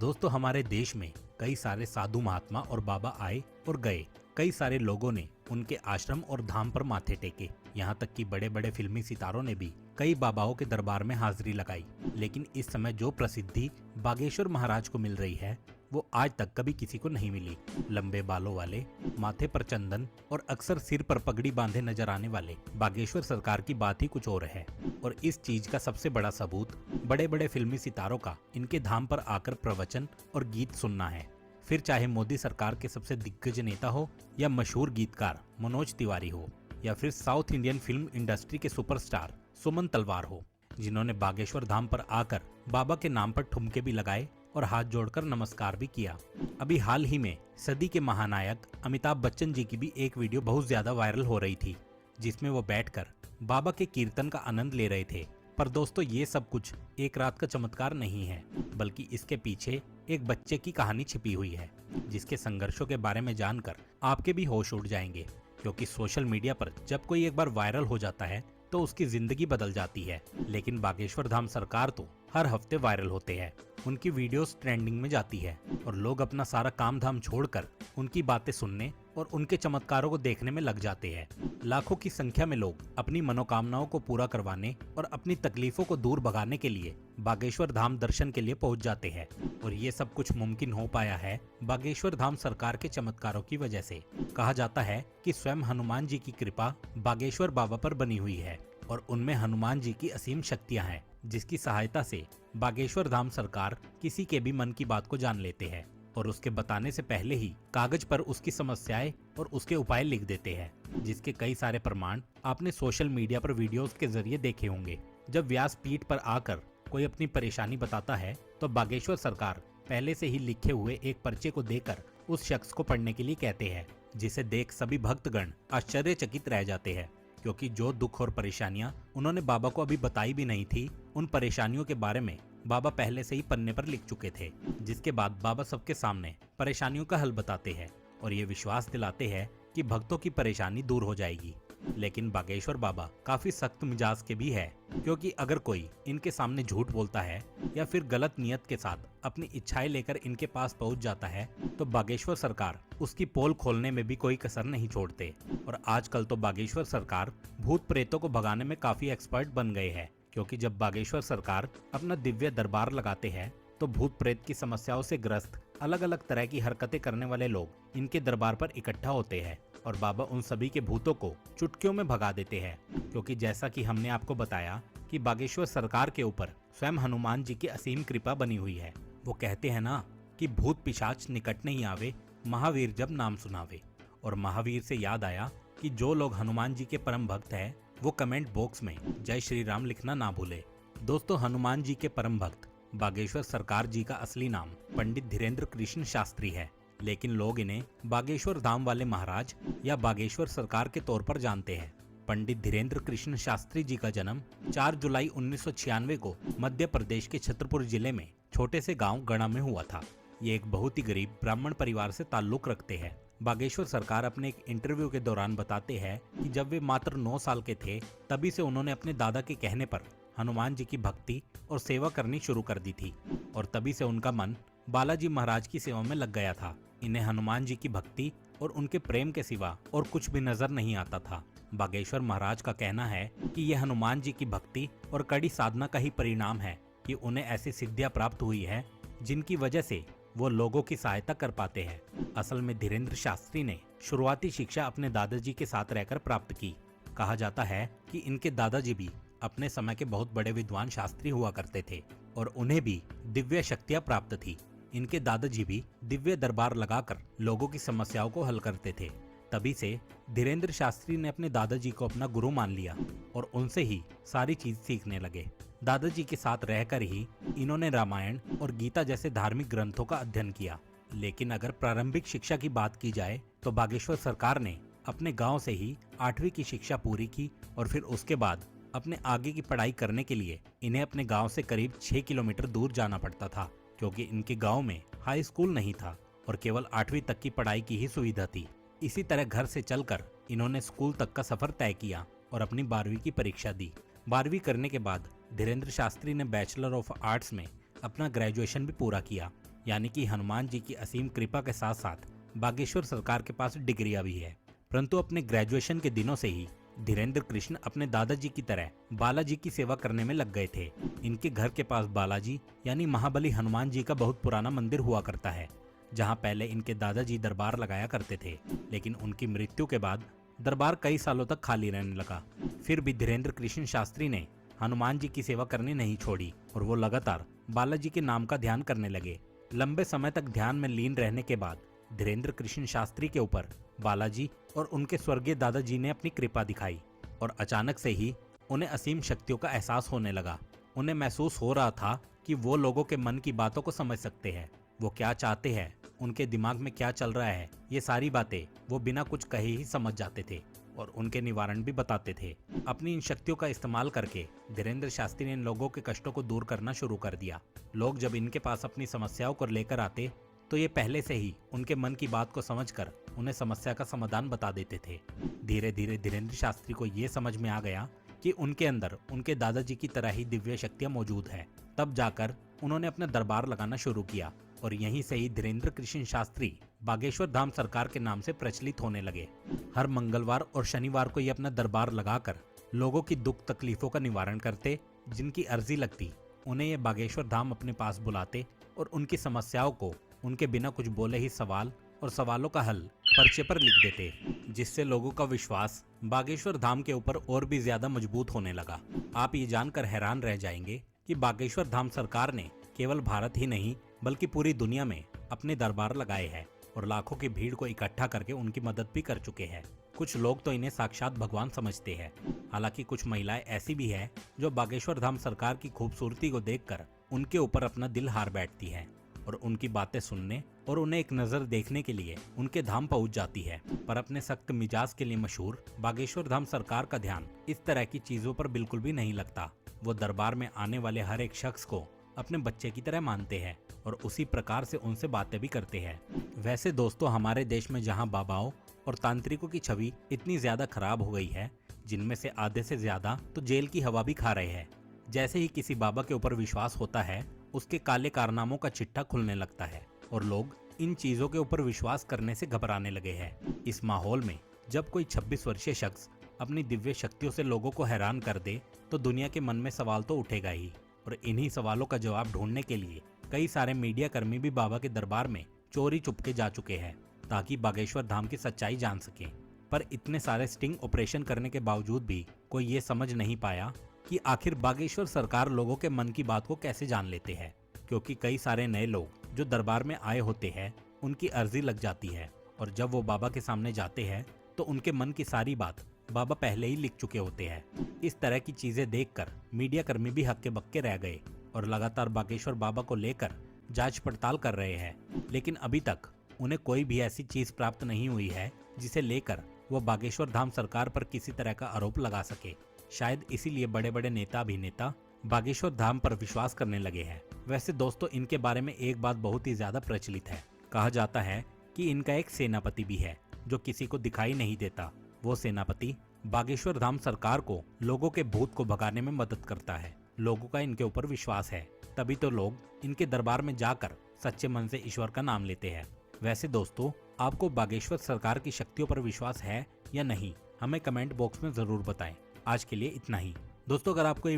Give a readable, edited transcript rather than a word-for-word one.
दोस्तों, हमारे देश में कई सारे साधु महात्मा और बाबा आए और गए। कई सारे लोगों ने उनके आश्रम और धाम पर माथे टेके। यहाँ तक कि बड़े बड़े फिल्मी सितारों ने भी कई बाबाओं के दरबार में हाजिरी लगाई। लेकिन इस समय जो प्रसिद्धि बागेश्वर महाराज को मिल रही है वो आज तक कभी किसी को नहीं मिली। लंबे बालों वाले, माथे पर चंदन और अक्सर सिर पर पगड़ी बांधे नजर आने वाले बागेश्वर सरकार की बात ही कुछ और है। और इस चीज का सबसे बड़ा सबूत बड़े बड़े फिल्मी सितारों का इनके धाम पर आकर प्रवचन और गीत सुनना है। फिर चाहे मोदी सरकार के सबसे दिग्गज नेता हो या मशहूर गीतकार मनोज तिवारी हो या फिर साउथ इंडियन फिल्म इंडस्ट्री के सुपरस्टार सुमन तलवार हो, जिन्होंने बागेश्वर धाम पर आकर बाबा के नाम पर ठुमके भी लगाए और हाथ जोड़कर नमस्कार भी किया। अभी हाल ही में सदी के महानायक अमिताभ बच्चन जी की भी एक वीडियो बहुत ज्यादा वायरल हो रही थी, जिसमें वो बैठकर बाबा के कीर्तन का आनंद ले रहे थे। पर दोस्तों, ये सब कुछ एक रात का चमत्कार नहीं है, बल्कि इसके पीछे एक बच्चे की कहानी छिपी हुई है, जिसके संघर्षों के बारे में जानकर आपके भी होश उड़ जाएंगे। क्योंकि सोशल मीडिया पर जब कोई एक बार वायरल हो जाता है तो उसकी जिंदगी बदल जाती है। लेकिन बागेश्वर धाम सरकार तो हर हफ्ते वायरल होते हैं। उनकी वीडियोस ट्रेंडिंग में जाती है और लोग अपना सारा काम धाम छोड़कर उनकी बातें सुनने और उनके चमत्कारों को देखने में लग जाते हैं। लाखों की संख्या में लोग अपनी मनोकामनाओं को पूरा करवाने और अपनी तकलीफों को दूर भगाने के लिए बागेश्वर धाम दर्शन के लिए पहुंच जाते हैं। और ये सब कुछ मुमकिन हो पाया है बागेश्वर धाम सरकार के चमत्कारों की वजह से। कहा जाता है कि स्वयं हनुमान जी की कृपा बागेश्वर बाबा पर बनी हुई है और उनमें हनुमान जी की असीम शक्तियां हैं, जिसकी सहायता से बागेश्वर धाम सरकार किसी के भी मन की बात को जान लेते हैं और उसके बताने से पहले ही कागज पर उसकी समस्याएं और उसके उपाय लिख देते हैं, जिसके कई सारे प्रमाण आपने सोशल मीडिया पर वीडियोस के जरिए देखे होंगे। जब व्यास पीठ पर आकर कोई अपनी परेशानी बताता है तो बागेश्वर सरकार पहले से ही लिखे हुए एक पर्चे को देकर उस शख्स को पढ़ने के लिए कहते हैं, जिसे देख सभी भक्तगण आश्चर्यचकित रह जाते हैं। क्योंकि जो दुख और परेशानियां उन्होंने बाबा को अभी बताई भी नहीं थी, उन परेशानियों के बारे में बाबा पहले से ही पन्ने पर लिख चुके थे। जिसके बाद बाबा सबके सामने परेशानियों का हल बताते हैं और ये विश्वास दिलाते हैं कि भक्तों की परेशानी दूर हो जाएगी। लेकिन बागेश्वर बाबा काफी सख्त मिजाज के भी है, क्योंकि अगर कोई इनके सामने झूठ बोलता है या फिर गलत नियत के साथ अपनी इच्छाएं लेकर इनके पास पहुंच जाता है तो बागेश्वर सरकार उसकी पोल खोलने में भी कोई कसर नहीं छोड़ते। और आजकल तो बागेश्वर सरकार भूत प्रेतों को भगाने में काफी एक्सपर्ट बन गए हैं, क्योंकि जब बागेश्वर सरकार अपना दिव्य दरबार लगाते हैं तो भूत प्रेत की समस्याओं से ग्रस्त अलग अलग तरह की हरकतें करने वाले लोग इनके दरबार पर इकट्ठा होते हैं और बाबा उन सभी के भूतों को चुटकियों में भगा देते हैं। क्योंकि जैसा कि हमने आपको बताया कि बागेश्वर सरकार के ऊपर स्वयं हनुमान जी की असीम कृपा बनी हुई है। वो कहते हैं ना कि भूत पिशाच निकट नहीं आवे, महावीर जब नाम सुनावे। और महावीर से याद आया कि जो लोग हनुमान जी के परम भक्त हैं वो कमेंट बॉक्स में जय श्री राम लिखना ना भूले। दोस्तों, हनुमान जी के परम भक्त बागेश्वर सरकार जी का असली नाम पंडित धीरेन्द्र कृष्ण शास्त्री है, लेकिन लोग इन्हें बागेश्वर धाम वाले महाराज या बागेश्वर सरकार के तौर पर जानते हैं। पंडित धीरेन्द्र कृष्ण शास्त्री जी का जन्म 4 जुलाई 1996 को मध्य प्रदेश के छतरपुर जिले में छोटे से गांव गणा में हुआ था। ये एक बहुत ही गरीब ब्राह्मण परिवार से ताल्लुक रखते हैं। बागेश्वर सरकार अपने एक इंटरव्यू के दौरान बताते हैं कि जब वे मात्र 9 साल के थे तभी से उन्होंने अपने दादा के कहने पर हनुमान जी की भक्ति और सेवा करनी शुरू कर दी थी और तभी से उनका मन बालाजी महाराज की सेवा में लग गया था। इन्हें हनुमान जी की भक्ति और उनके प्रेम के सिवा और कुछ भी नजर नहीं आता था। बागेश्वर महाराज का कहना है कि यह हनुमान जी की भक्ति और कड़ी साधना का ही परिणाम है कि उन्हें ऐसी सिद्धियां प्राप्त हुई है जिनकी वजह से वो लोगों की सहायता कर पाते हैं। असल में धीरेन्द्र शास्त्री ने शुरुआती शिक्षा अपने दादाजी के साथ रहकर प्राप्त की। कहा जाता है कि इनके दादाजी भी अपने समय के बहुत बड़े विद्वान शास्त्री हुआ करते थे और उन्हें भी दिव्य शक्तियां प्राप्त थी। इनके दादाजी भी दिव्य दरबार लगाकर लोगों की समस्याओं को हल करते थे। तभी से धीरेन्द्र शास्त्री ने अपने दादाजी को अपना गुरु मान लिया और उनसे ही सारी चीज सीखने लगे। दादाजी के साथ रहकर ही इन्होंने रामायण और गीता जैसे धार्मिक ग्रंथों का अध्ययन किया। लेकिन अगर प्रारंभिक शिक्षा की बात की जाए तो बागेश्वर सरकार ने अपने गांव से ही 8वीं की शिक्षा पूरी की और फिर उसके बाद अपने आगे की पढ़ाई करने के लिए इन्हें अपने गांव से करीब 6 किलोमीटर दूर जाना पड़ता था, क्योंकि इनके गांव में हाई स्कूल नहीं था और केवल 8वीं तक की पढ़ाई की ही सुविधा थी। इसी तरह घर से चलकर इन्होंने स्कूल तक का सफर तय किया और अपनी 12वीं की परीक्षा दी। 12वीं करने के बाद धीरेन्द्र शास्त्री ने बैचलर ऑफ आर्ट्स में अपना ग्रेजुएशन भी पूरा किया। यानी कि हनुमान जी की असीम कृपा के साथ साथ बागेश्वर सरकार के पास डिग्रियां भी है। परंतु अपने ग्रेजुएशन के दिनों से ही धीरेन्द्र कृष्ण अपने दादाजी की तरह बालाजी की सेवा करने में लग गए थे। इनके घर के पास बालाजी यानी महाबली हनुमान जी का बहुत पुराना मंदिर हुआ करता है, जहां पहले इनके दादाजी दरबार लगाया करते थे। लेकिन उनकी मृत्यु के बाद दरबार कई सालों तक खाली रहने लगा। फिर भी धीरेन्द्र कृष्ण शास्त्री ने हनुमान जी की सेवा करनी नहीं छोड़ी और वो लगातार बालाजी के नाम का ध्यान करने लगे। लंबे समय तक ध्यान में लीन रहने के बाद धीरेन्द्र कृष्ण शास्त्री के ऊपर बालाजी और उनके स्वर्गीय दादाजी ने अपनी कृपा दिखाई और अचानक से ही उन्हें असीम शक्तियों का एहसास होने लगा। उन्हें महसूस हो रहा था कि वो लोगों के मन की बातों को समझ सकते हैं, वो क्या चाहते हैं, उनके दिमाग में क्या चल रहा है, ये सारी बातें वो बिना कुछ कहे ही समझ जाते थे और उनके निवारण भी बताते थे। अपनी इन शक्तियों का इस्तेमाल करके धीरेन्द्र शास्त्री ने इन लोगों के कष्टों को दूर करना शुरू कर दिया। लोग जब इनके पास अपनी समस्याओं को लेकर आते तो ये पहले से ही उनके मन की बात को समझकर उन्हें समस्या का समाधान बता देते थे। धीरे धीरे धीरेन्द्र शास्त्री को ये समझ में आ गया कि उनके अंदर उनके दादाजी की तरह ही दिव्य शक्तियां मौजूद है। तब जाकर उन्होंने अपना दरबार लगाना शुरू किया और यहीं से ही धीरेन्द्र कृष्ण शास्त्री बागेश्वर धाम सरकार के नाम से प्रचलित होने लगे। हर मंगलवार और शनिवार को ये अपना दरबार लगाकर लोगों की दुख तकलीफों का निवारण करते। जिनकी अर्जी लगती उन्हें ये बागेश्वर धाम अपने पास बुलाते और उनकी समस्याओं को उनके बिना कुछ बोले ही सवाल और सवालों का हल पर्चे पर लिख देते, जिससे लोगों का विश्वास बागेश्वर धाम के ऊपर और भी ज्यादा मजबूत होने लगा। आप ये जानकर हैरान रह जाएंगे कि बागेश्वर धाम सरकार ने केवल भारत ही नहीं बल्कि पूरी दुनिया में अपने दरबार लगाए हैं और लाखों की भीड़ को इकट्ठा करके उनकी मदद भी कर चुके हैं। कुछ लोग तो इन्हें साक्षात भगवान समझते हैं। हालांकि कुछ महिलाएं ऐसी भी है जो बागेश्वर धाम सरकार की खूबसूरती को देखकर उनके ऊपर अपना दिल हार बैठती है और उनकी बातें सुनने और उन्हें एक नजर देखने के लिए उनके धाम पहुंच जाती है। पर अपने सख्त मिजाज के लिए मशहूर बागेश्वर धाम सरकार का ध्यान इस तरह की चीजों पर बिल्कुल भी नहीं लगता। वो दरबार में आने वाले हर एक शख्स को अपने बच्चे की तरह मानते हैं और उसी प्रकार से उनसे बातें भी करते हैं। वैसे दोस्तों, हमारे देश में जहां बाबाओं और तांत्रिकों की छवि इतनी ज्यादा खराब हो गई है, जिनमें से आधे से ज्यादा तो जेल की हवा भी खा रहे हैं। जैसे ही किसी बाबा के ऊपर विश्वास होता है, उसके काले कारनामों का चिट्ठा खुलने लगता है और लोग इन चीजों के ऊपर विश्वास करने से घबराने लगे हैं। इस माहौल में जब कोई 26 वर्षीय शख्स अपनी दिव्य शक्तियों से लोगों को हैरान कर दे तो दुनिया के मन में सवाल तो उठेगा ही। और इन्हीं सवालों का जवाब ढूंढने के लिए कई सारे मीडिया कर्मी भी बाबा के दरबार में चोरी चुपके जा चुके हैं ताकि बागेश्वर धाम की सच्चाई जान सके। पर इतने सारे स्टिंग ऑपरेशन करने के बावजूद भी कोई ये समझ नहीं पाया कि आखिर बागेश्वर सरकार लोगों के मन की बात को कैसे जान लेते हैं, क्योंकि कई सारे नए लोग जो दरबार में आए होते हैं उनकी अर्जी लग जाती है और जब वो बाबा के सामने जाते हैं तो उनके मन की सारी बात बाबा पहले ही लिख चुके होते हैं। इस तरह की चीजें देखकर मीडिया कर्मी भी हक्के बक्के रह गए और लगातार बागेश्वर बाबा को लेकर जांच पड़ताल कर रहे हैं, लेकिन अभी तक उन्हें कोई भी ऐसी चीज प्राप्त नहीं हुई है जिसे लेकर वो बागेश्वर धाम सरकार पर किसी तरह का आरोप लगा सके। शायद इसीलिए बड़े बड़े नेता अभिनेता बागेश्वर धाम पर विश्वास करने लगे हैं। वैसे दोस्तों, इनके बारे में एक बात बहुत ही ज्यादा प्रचलित है। कहा जाता है कि इनका एक सेनापति भी है जो किसी को दिखाई नहीं देता। वो सेनापति बागेश्वर धाम सरकार को लोगों के भूत को भगाने में मदद करता है। लोगों का इनके ऊपर विश्वास है, तभी तो लोग इनके दरबार में जाकर सच्चे मन से ईश्वर का नाम लेते हैं। वैसे दोस्तों, आपको बागेश्वर सरकार की शक्तियों पर विश्वास है या नहीं, हमें कमेंट बॉक्स में जरूर बताएं। आज के लिए इतना ही दोस्तों। अगर आपको ये